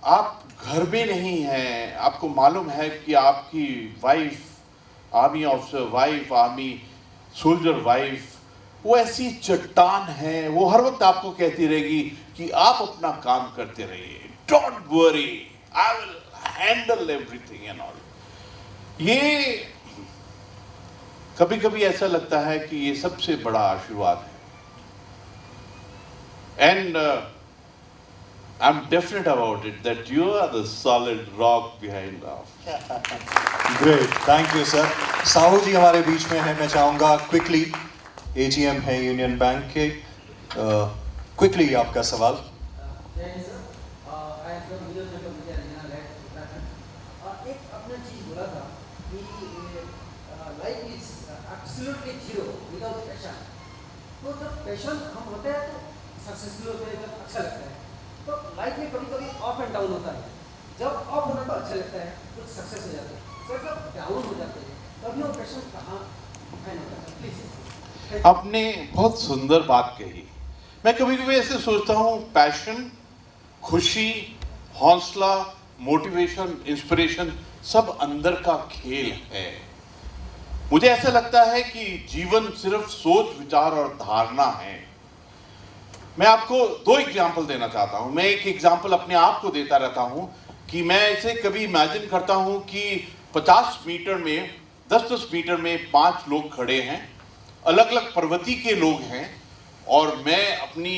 आप घर में नहीं हैं, आपको मालूम है कि आपकी wife army officer wife, army soldier wife, वो ऐसी चट्टान है, वो हर वक्त आपको कहती रहेगी कि आप अपना काम करते रहिए, don't worry, I will handle everything and all. ये कभी कभी ऐसा लगता है कि ये सबसे बड़ा आशीर्वाद है। And I am definite about it that you are the solid rock behind of. Great, thank you sir. Sahu ji हमारे बीच में है, मैं चाहूंगा क्विकली, एजीएम है यूनियन बैंक के, क्विकली आपका सवाल। एक अपना चीज बोला था कि life is absolutely zero without passion. तो जब पैशन हम होते हैं तो सक्सेसफुल होते हैं, जब अच्छा लगता है। तो लाइफ में कभी कभी अप एंड डाउन होता है। जब अप होना तो अच्छा लगता है तो सक्सेस हो जाता है, सर जब डाउन हो जाते हैं तभी वो पैशन कहाँ फाइंड होता है? प्लीज। आपने बहुत सुंदर बात कही। मैं कभी कभी ऐसे सोचता हूँ, पैशन, खुशी, हौसला, मोटिवेशन, इंस्पिरेशन सब अंदर का खेल है। मुझे ऐसा लगता है कि जीवन सिर्फ सोच, विचार और धारणा है। मैं आपको दो एग्जाम्पल देना चाहता हूं। मैं एक एग्जाम्पल अपने आप को देता रहता हूं कि मैं ऐसे कभी इमेजिन करता हूं कि 50 मीटर में 10-10 मीटर में 5 लोग खड़े हैं, अलग अलग प्रवृत्ति के लोग हैं, और मैं अपनी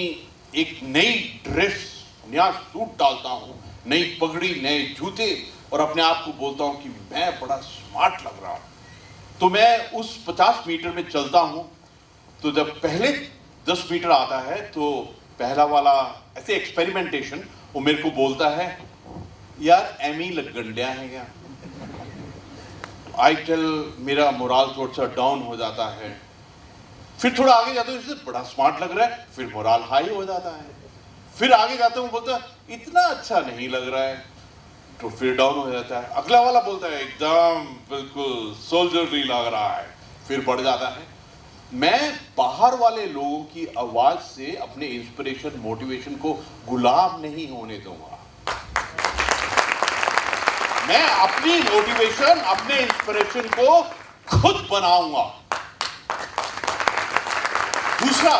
एक नई ड्रेस, नया सूट डालता हूं, नई पगड़ी, नए जूते, और अपने आप को बोलता हूं कि मैं बड़ा स्मार्ट लग रहा हूं। तो मैं उस 50 मीटर में चलता हूं, तो जब पहले 10 मीटर आता है तो पहला वाला ऐसे एक्सपेरिमेंटेशन, वो मेरे को बोलता है, यार एमी लग गंडिया है क्या। आई टेल, मेरा मोराल थोड़ा सा डाउन हो जाता है। फिर थोड़ा आगे जाता हूँ, इससे बड़ा स्मार्ट लग रहा है, फिर मोराल हाई हो जाता है। फिर आगे जाता हूँ, बोलता है इतना अच्छा नहीं लग रहा है, तो फिर डाउन हो जाता है। अगला वाला बोलता है एकदम बिल्कुल सोल्जरली लग रहा है, फिर बढ़ जाता है। मैं बाहर वाले लोगों की आवाज से अपने इंस्पिरेशन, मोटिवेशन को गुलाम नहीं होने दूंगा। मैं अपनी मोटिवेशन, अपने इंस्पिरेशन को खुद बनाऊंगा। दूसरा,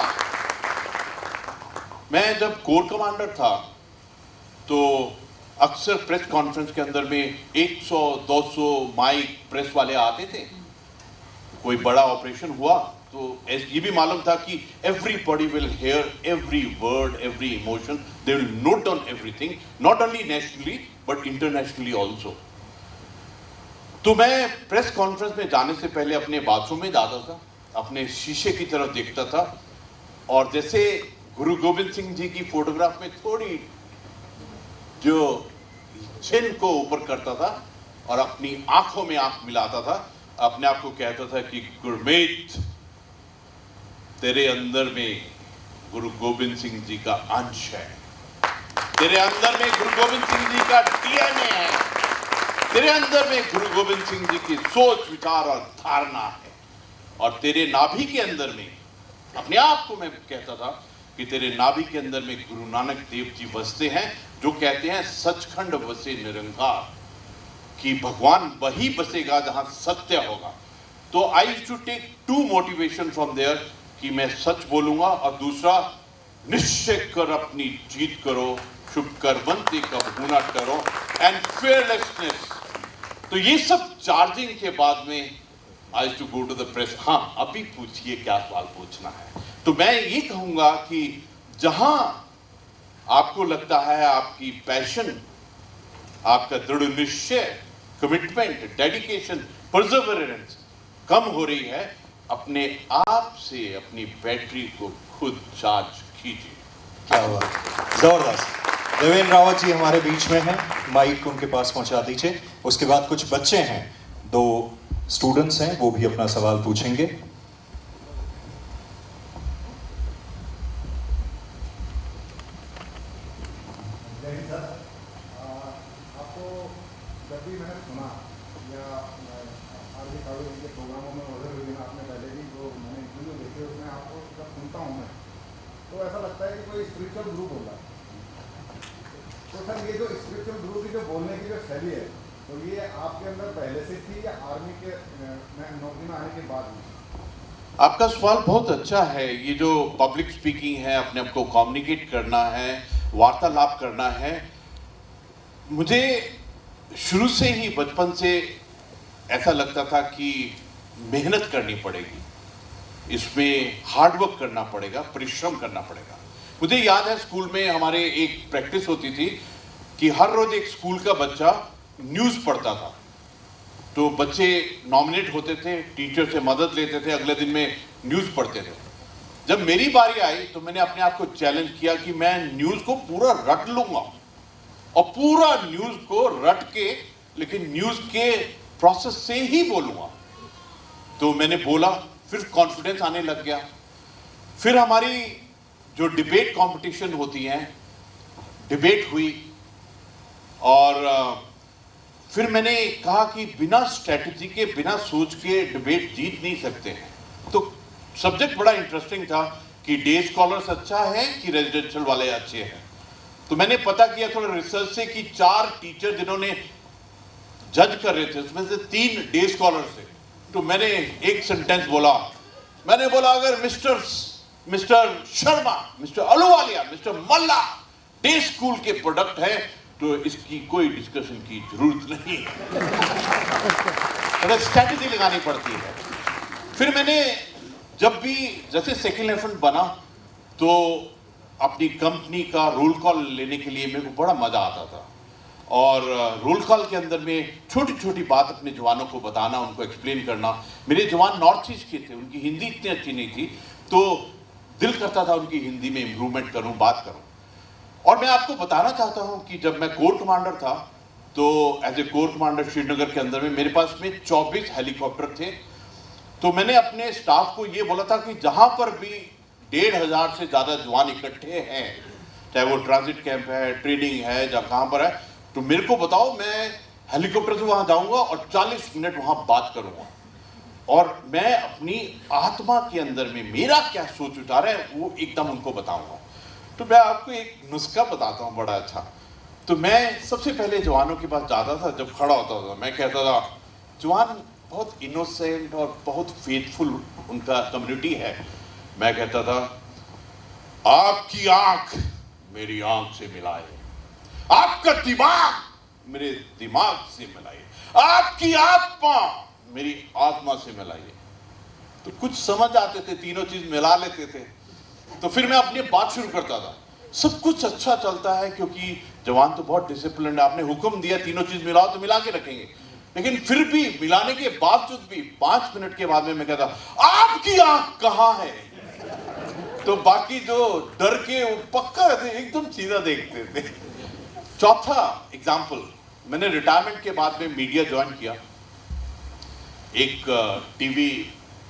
मैं जब कोर कमांडर था तो अक्सर प्रेस कॉन्फ्रेंस के अंदर में 100-200 माइक प्रेस वाले आते थे। कोई बड़ा ऑपरेशन हुआ तो ये भी मालूम था कि everybody will hair every word, every emotion, they will note down everything, not only nationally but internationally also. तो मैं प्रेस कॉन्फ्रेंस में जाने से पहले अपने बाथरूम में जाता था, अपने शीशे की तरफ देखता था, और जैसे गुरु गोविंद सिंह जी की फोटोग्राफ में थोड़ी जो चिन को ऊपर करता था और अपनी आंखों में आंख मिलाता था, अपने आप को कहता था कि गुरमीत, तेरे अंदर में गुरु गोविंद सिंह जी का अंश है, तेरे अंदर में गुरु गोविंद सिंह जी का डीएनए है, तेरे अंदर में गुरु गोविंद सिंह जी की सोच, विचार और धारणा है, और तेरे नाभि के अंदर में, अपने आप को मैं कहता था कि तेरे नाभि के अंदर में गुरु नानक देव जी बसते हैं, जो कहते हैं सचखंड बसे निरंकार, कि भगवान वही बसेगा जहां सत्य होगा। तो I used to take 2 motivation from there, कि मैं सच बोलूंगा, और दूसरा, निश्चय कर अपनी जीत करो, शुभ कर बनते कब न करो, एंड फेयरलेसनेस। तो ये सब चार्जिंग के बाद में I used to go to the press. हाँ, अभी पूछिए क्या सवाल पूछना है। तो मैं ये कहूंगा कि जहां आपको लगता है आपकी पैशन, आपका दृढ़ निश्चय, कमिटमेंट, डेडिकेशन, परसेवरेंस कम हो रही है, अपने आप से अपनी बैटरी को खुद चार्ज कीजिए। क्या हुआ, जबरदस्त। देवेंद्र रावत जी हमारे बीच में हैं, माइक उनके पास पहुंचा दीजिए। उसके बाद कुछ बच्चे हैं, 2 स्टूडेंट्स हैं, वो भी अपना सवाल पूछेंगे। आपको जब भी मैंने सुना या आर्मी कॉलेज के प्रोग्रामों में उधर हुई ना, आपने पहले भी जो मैंने इंटरव्यू देखे उसमें आपको जब सुनता हूँ मैं, तो ऐसा लगता है कि कोई स्पिरिचुअल ग्रुप होगा। तो सर, ये जो स्पिरिचुअल ग्रुप की जो बोलने की जो शैली है, तो ये आपके अंदर पहले से थी या आर्मी के नौकरी में आने के बाद में? आपका सवाल बहुत अच्छा है। ये जो पब्लिक स्पीकिंग है, अपने आप को कम्युनिकेट करना है, वार्तालाप करना है, मुझे शुरू से ही बचपन से ऐसा लगता था कि मेहनत करनी पड़ेगी, इसमें हार्डवर्क करना पड़ेगा, परिश्रम करना पड़ेगा। मुझे याद है स्कूल में हमारे एक प्रैक्टिस होती थी कि हर रोज एक स्कूल का बच्चा न्यूज़ पढ़ता था। तो बच्चे नॉमिनेट होते थे, टीचर से मदद लेते थे, अगले दिन में न्यूज़ पढ़ते थे। जब मेरी बारी आई तो मैंने अपने आप को चैलेंज किया कि मैं न्यूज़ को पूरा रट लूंगा और पूरा न्यूज़ को रट के, लेकिन न्यूज़ के प्रोसेस से ही बोलूंगा। तो मैंने बोला, फिर कॉन्फिडेंस आने लग गया। फिर हमारी जो डिबेट कंपटीशन होती हैं, डिबेट हुई और फिर मैंने कहा कि बिना स्ट्रेटजी के, बिना सोच के डिबेट जीत नहीं सकते हैं। तो सब्जेक्ट बड़ा इंटरेस्टिंग था कि डे स्कॉलर्स अच्छा है कि रेजिडेंशियल वाले अच्छे हैं। तो मैंने पता किया थोड़ा रिसर्च से कि 4 टीचर जिन्होंने जज कर रहे थे उसमें से 3 डे स्कॉलर्स थे। तो मैंने एक सेंटेंस बोला, मैंने बोला अगर mister Sharma, mister Ahluwalia, mister मल्ला डे स्कूल के प्रोडक्ट है तो इसकी कोई डिस्कशन की जरूरत नहीं है। स्ट्रैटेजी लगानी पड़ती है। फिर मैंने जब भी जैसे सेकेंड लेफ्टिनेंट बना तो अपनी कंपनी का रोल कॉल लेने के लिए मेरे को बड़ा मजा आता था। और रोल कॉल के अंदर में छोटी छोटी बात अपने जवानों को बताना, उनको एक्सप्लेन करना। मेरे जवान नॉर्थ ईस्ट के थे, उनकी हिंदी इतनी अच्छी नहीं थी, तो दिल करता था उनकी हिंदी में इम्प्रूवमेंट करूं, बात करूं। और मैं आपको बताना चाहता हूं कि जब मैं कोर कमांडर था तो as a core commander Srinagar के अंदर में मेरे पास में 24 हेलीकॉप्टर थे। तो मैंने अपने स्टाफ को ये बोला था कि जहां पर भी 1,500 से ज़्यादा जवान इकट्ठे हैं, चाहे वो ट्रांजिट कैंप है, ट्रेनिंग है, जहाँ कहाँ पर है, तो मेरे को बताओ, मैं हेलीकॉप्टर से वहाँ जाऊँगा और 40 मिनट वहाँ बात करूँगा और मैं अपनी आत्मा के अंदर में मेरा क्या सोच विचार है वो एकदम उनको बताऊँगा। तो मैं आपको एक नुस्खा बताता हूँ बड़ा अच्छा। तो मैं सबसे पहले जवानों के पास जाता था, जब खड़ा होता था मैं कहता था, जवान बहुत इनोसेंट और बहुत फेथफुल उनका कम्युनिटी है, मैं कहता था आपकी आंख मेरी आंख से मिलाए, आपका दिमाग मेरे दिमाग से मिलाइए, आपकी आत्मा मेरी आत्मा से मिलाइए। तो कुछ समझ आते थे, तीनों चीज मिला लेते थे। तो फिर मैं अपनी बात शुरू करता था। सब कुछ अच्छा चलता है क्योंकि जवान तो बहुत डिसिप्लिन है, आपने हुक्म दिया तीनों चीज मिलाओ तो मिला के रखेंगे। लेकिन फिर भी मिलाने के बावजूद भी 5 मिनट के बाद में मैं कहता आपकी आंख कहां है, तो बाकी जो डर के वो पक्का रहते एकदम सीधा देखते थे। चौथा एग्जाम्पल, मैंने रिटायरमेंट के बाद में मीडिया ज्वाइन किया। एक टीवी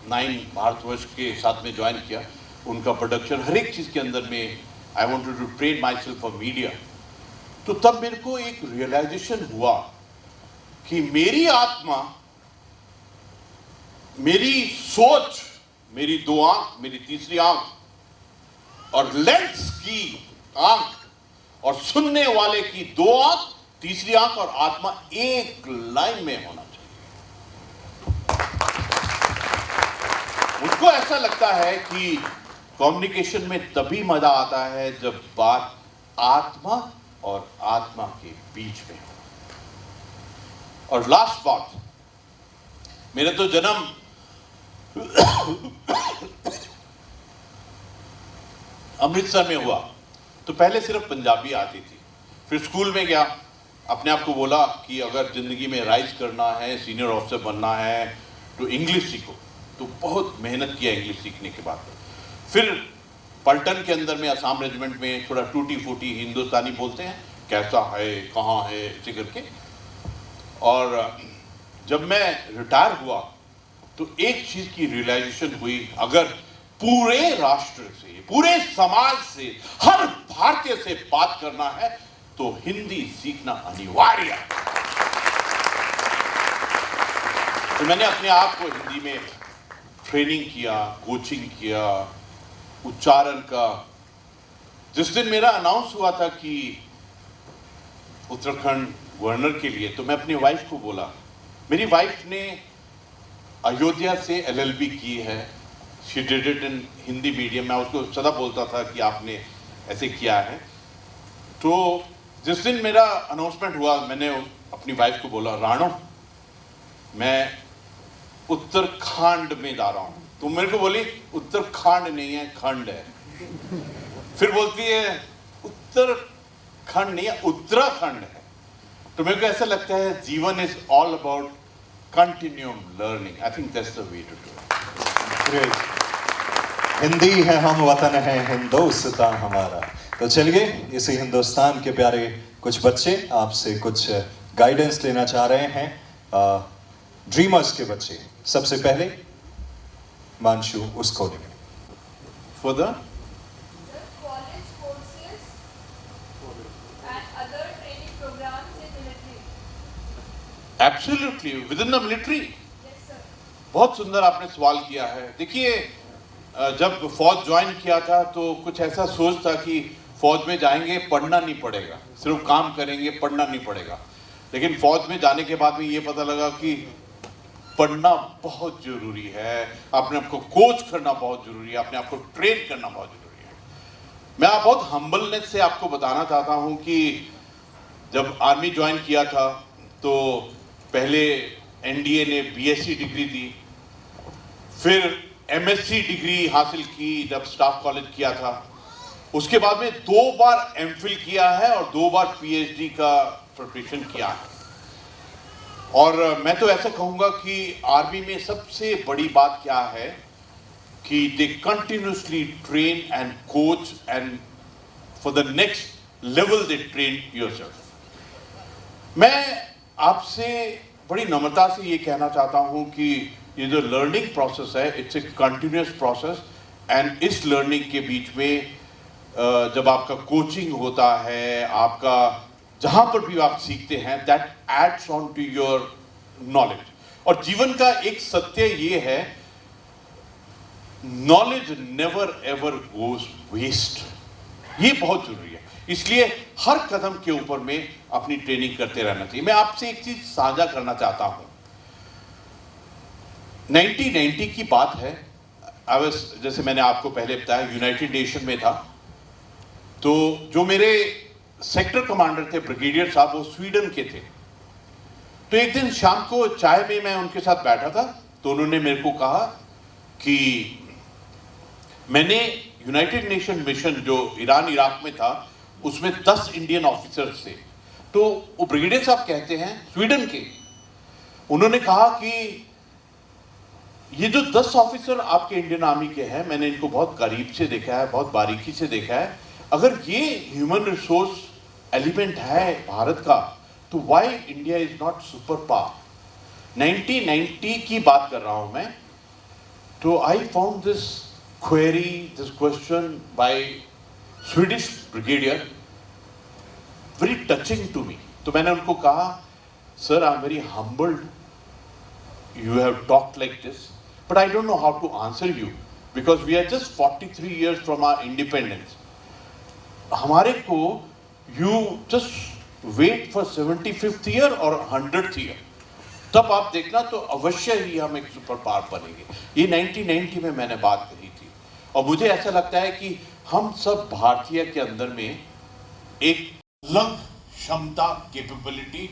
9 भारतवर्ष के साथ में ज्वाइन किया। उनका प्रोडक्शन हर एक चीज़ के अंदर में I wanted to train myself for media. तो तब मेरे को एक रियलाइजेशन हुआ कि मेरी आत्मा, मेरी सोच, मेरी 2 आंख, मेरी तीसरी आंख और लेंस की आंख और सुनने वाले की 2 आंख, तीसरी आंख और आत्मा एक लाइन में होना चाहिए। मुझको ऐसा लगता है कि कम्युनिकेशन में तभी मजा आता है जब बात आत्मा और आत्मा के बीच में हो। और लास्ट बात, मेरा तो जन्म अमृतसर में हुआ, तो पहले सिर्फ पंजाबी आती थी। फिर स्कूल में गया, अपने आप को बोला कि अगर ज़िंदगी में राइज करना है, सीनियर ऑफिसर बनना है तो इंग्लिश सीखो। तो बहुत मेहनत किया इंग्लिश सीखने के बाद। फिर पलटन के अंदर में असम रेजिमेंट में थोड़ा टूटी फूटी हिंदुस्तानी बोलते हैं, कैसा है, कहाँ है, ऐसे करके। और जब मैं रिटायर हुआ तो एक चीज़ की रियलाइजेशन हुई, अगर पूरे राष्ट्र से, पूरे समाज से, हर भारतीय से बात करना है तो हिंदी सीखना अनिवार्य है। तो मैंने अपने आप को हिंदी में ट्रेनिंग किया, कोचिंग किया, उच्चारण का। जिस दिन मेरा अनाउंस हुआ था कि उत्तराखंड गवर्नर के लिए, तो मैं अपनी वाइफ को बोला, मेरी वाइफ ने अयोध्या से LLB की है, she did it in Hindi medium. मैं उसको सदा बोलता था कि आपने ऐसे किया है। तो जिस दिन मेरा अनाउंसमेंट हुआ, मैंने अपनी वाइफ को बोला, राणो, मैं उत्तराखंड में जा रहा हूँ। तो मेरे को बोली उत्तराखंड नहीं है, खंड है। फिर बोलती है उत्तराखंड नहीं है, उत्तराखंड है। तो मेरे को ऐसा लगता है जीवन is all about continuum learning. I think that's the way to do it. Great. Hindi है हम वतन है हिंदुस्तान हमारा। तो चलिए इसी हिंदुस्तान के प्यारे कुछ बच्चे आपसे कुछ गाइडेंस लेना चाह रहे हैं, ड्रीमर्स के बच्चे। सबसे पहले मानशु उसको for the college courses and other training programs in military. Absolutely with in the military. Yes, sir. बहुत सुंदर आपने सवाल किया है। देखिए, जब फौज ज्वाइन किया था तो कुछ ऐसा सोच था कि फौज में जाएंगे पढ़ना नहीं पड़ेगा, सिर्फ काम करेंगे, पढ़ना नहीं पड़ेगा। लेकिन फौज में जाने के बाद में ये पता लगा कि पढ़ना बहुत जरूरी है, अपने आप को कोच करना बहुत जरूरी है, अपने आप को ट्रेन करना बहुत जरूरी है। मैं आप बहुत हम्बलनेस से आपको बताना चाहता हूँ कि जब आर्मी ज्वाइन किया था तो पहले एनडीए ने बीएससी डिग्री दी, फिर एमएससी डिग्री हासिल की जब स्टाफ कॉलेज किया था। उसके बाद में 2 बार एमफिल किया है और 2 बार पीएचडी का प्रिपरेशन किया है। और मैं तो ऐसा कहूँगा कि आर्मी में सबसे बड़ी बात क्या है कि they continuously train and coach and for the next level they train yourself. मैं आपसे बड़ी नम्रता से ये कहना चाहता हूँ कि ये जो लर्निंग प्रोसेस है it's a continuous process. And इस लर्निंग के बीच में जब आपका कोचिंग होता है, आपका जहाँ पर भी आप सीखते हैं, that adds on to your knowledge. और जीवन का एक सत्य ये है, knowledge never ever goes waste. ये बहुत जरूरी है, इसलिए हर कदम के ऊपर में अपनी ट्रेनिंग करते रहना चाहिए। मैं आपसे एक चीज साझा करना चाहता हूं। 1990 की बात है। जैसे मैंने आपको पहले बताया, यूनाइटेड नेशन में था। तो जो मेरे सेक्टर कमांडर थे, ब्रिगेडियर साहब, वो स्वीडन के थे। तो एक दिन शाम को चाय में मैं उनके साथ बैठा था, तो उन्होंने मेरे को कहा कि मैंने यूनाइटेड नेशन मिशन जो ईरान इराक में था उसमें 10 इंडियन ऑफिसर्स थे। तो वो ब्रिगेडियर साहब कहते हैं, स्वीडन के, उन्होंने कहा कि ये जो 10 ऑफिसर आपके इंडियन आर्मी के हैं, मैंने इनको बहुत करीब से देखा है, बहुत बारीकी से देखा है। अगर ये ह्यूमन रिसोर्स एलिमेंट है भारत का, तो why India is not super power. 1990 की बात कर रहा हूं मैं। तो I found this query, this question by Swedish brigadier very touching to me. तो मैंने उनको कहा, sir I am very humbled you have talked like this, but I don't know how to answer you because we are just 43 years from our independence. हमारे को you just wait for 75th year और 100th year, तब आप देखना तो अवश्य ही हम एक सुपर पावर बनेंगे। ये 1990 में मैंने बात कही थी। और मुझे ऐसा लगता है कि हम सब भारतीय के अंदर में एक अलग क्षमता, कैपेबिलिटी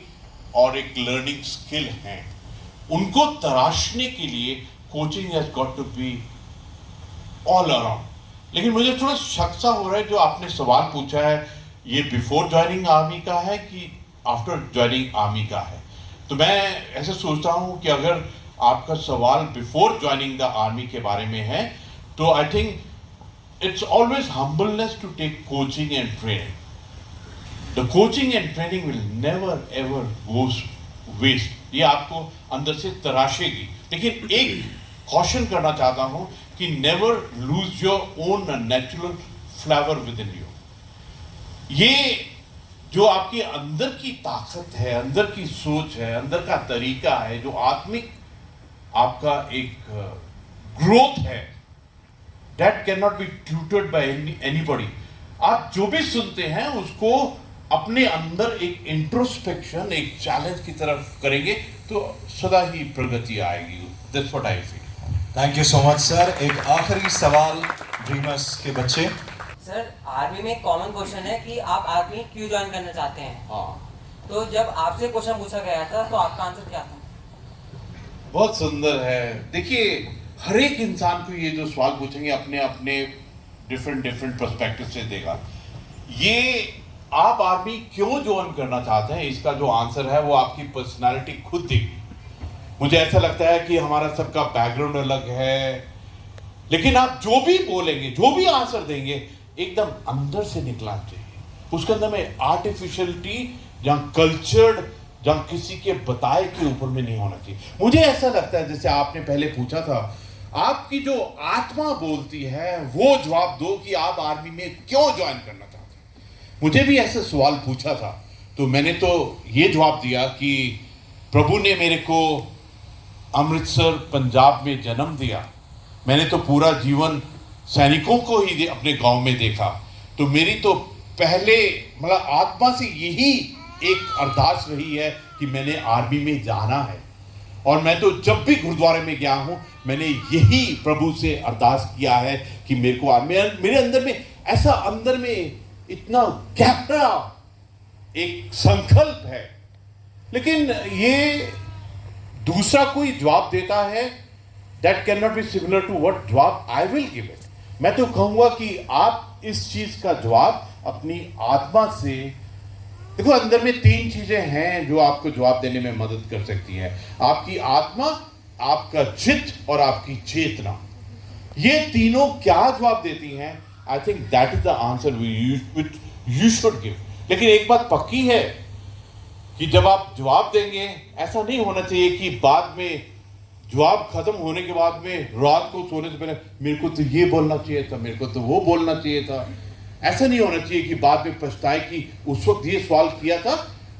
और एक लर्निंग स्किल है। उनको तराशने के लिए coaching has got to be all around. लेकिन मुझे थोड़ा शक सा हो रहा है, जो आपने सवाल पूछा है ये बिफोर ज्वाइनिंग आर्मी का है कि आफ्टर ज्वाइनिंग आर्मी का है। तो मैं ऐसे सोचता हूँ कि अगर आपका सवाल बिफोर ज्वाइनिंग द आर्मी के बारे में है, तो I think it's always humbleness to take coaching and training. The coaching and training will never ever goes waste. ये आपको अंदर से तराशेगी। लेकिन एक कॉशन करना चाहता हूं कि never lose your own natural flavour with in you. ये जो आपकी अंदर की ताकत है, अंदर की सोच है, अंदर का तरीका है, जो आत्मिक आपका एक ग्रोथ है, that can not be tutored by anybody. आप जो भी सुनते हैं उसको अपने अंदर एक इंट्रोस्पेक्शन, एक चैलेंज की तरफ करेंगे तो सदा ही प्रगति आएगी। That's what I feel. Thank you so much sir. एक आखिरी सवाल ड्रीमर्स के बच्चे। सर, आर्मी में एक कॉमन क्वेश्चन है कि आप आर्मी क्यों ज्वाइन करना चाहते हैं। हाँ, तो जब आपसे क्वेश्चन पूछा गया था तो आपका आंसर क्या था? बहुत सुंदर है। देखिए, हर एक इंसान को ये जो सवाल पूछेंगे अपने अपने डिफरेंट पर्सपेक्टिव से देगा। ये आप आर्मी क्यों ज्वाइन करना चाहते हैं, इसका जो आंसर है वो आपकी पर्सनालिटी खुद देगी। मुझे ऐसा लगता है कि हमारा सबका बैकग्राउंड अलग है, लेकिन आप जो भी बोलेंगे, जो भी आंसर देंगे, एकदम अंदर से निकलना चाहिए। उसके अंदर में आर्टिफिशियलिटी या कल्चर्ड या किसी के बताए के ऊपर में नहीं होना चाहिए। मुझे ऐसा लगता है, जैसे आपने पहले पूछा था, आपकी जो आत्मा बोलती है वो जवाब दो कि आप आर्मी में क्यों ज्वाइन करना चाहते हैं। मुझे भी ऐसा सवाल पूछा था, तो मैंने तो ये जवाब दिया कि प्रभु ने मेरे को अमृतसर पंजाब में जन्म दिया। मैंने तो पूरा जीवन सैनिकों को ही अपने गांव में देखा, तो मेरी तो पहले मतलब आत्मा से यही एक अरदास रही है कि मैंने आर्मी में जाना है। और मैं तो जब भी गुरुद्वारे में गया हूं, मैंने यही प्रभु से अरदास किया है कि मेरे को मेरे अंदर में ऐसा, अंदर में इतना गहरा एक संकल्प है। लेकिन ये दूसरा कोई जवाब देता है, that can not be similar to what जवाब आई विल गिव इट। मैं तो कहूंगा कि आप इस चीज का जवाब अपनी आत्मा से देखो। अंदर में 3 चीजें हैं जो आपको जवाब देने में मदद कर सकती हैं, आपकी आत्मा, आपका चित्त और आपकी चेतना। ये तीनों क्या जवाब देती हैं? I think that is the answer you should give. लेकिन एक बात पक्की है कि जब आप जवाब देंगे, ऐसा नहीं होना चाहिए कि बाद में जवाब खत्म होने के बाद में रात को सोने से पहले मेरे को तो ये बोलना चाहिए था, मेरे को तो वो बोलना चाहिए था। ऐसा नहीं होना चाहिए कि बाद में पछताए कि उस वक्त ये सवाल किया था।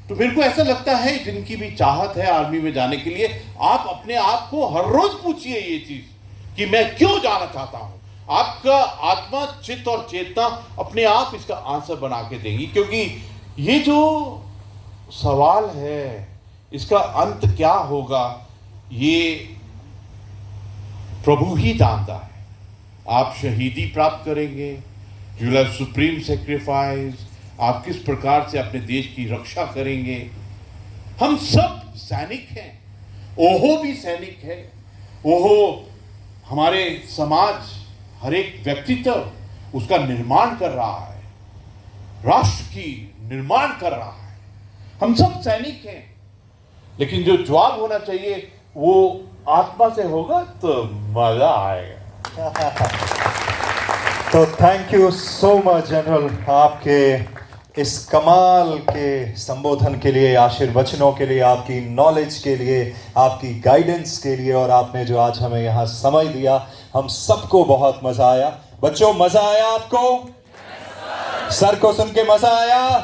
तो मेरे को ऐसा लगता है, जिनकी भी चाहत है आर्मी में जाने के लिए, आप अपने आप को हर रोज पूछिए ये चीज कि मैं क्यों जाना चाहता हूं। आपका आत्मा, चित्त और चेतना अपने आप इसका आंसर बना के देंगी, क्योंकि ये जो सवाल है इसका अंत क्या होगा ये प्रभु ही जानता है। आप शहीदी प्राप्त करेंगे, you will have supreme sacrifice, आप किस प्रकार से अपने देश की रक्षा करेंगे। हम सब सैनिक हैं, ओहो भी सैनिक है। ओहो हमारे समाज, हर एक व्यक्तित्व उसका निर्माण कर रहा है, राष्ट्र की निर्माण कर रहा है। हम सब सैनिक हैं, लेकिन जो जवाब होना चाहिए वो आत्मा से होगा तो मजा आएगा। तो thank you so much general, आपके इस कमाल के संबोधन के लिए, आशीर्वचनों के लिए, आपकी नॉलेज के लिए, आपकी गाइडेंस के लिए, और आपने जो आज हमें यहाँ समय दिया, हम सबको बहुत मजा आया। बच्चों, मजा आया आपको? सर को सुन के मजा आया?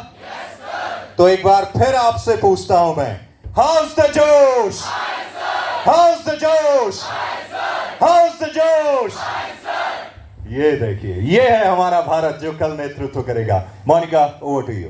तो एक बार फिर आपसे पूछता हूं मैं, हाउस द जोश, हाउस द जोश, हाउस द जोश। ये देखिए, ये है हमारा भारत जो कल नेतृत्व करेगा। Monica, over to you.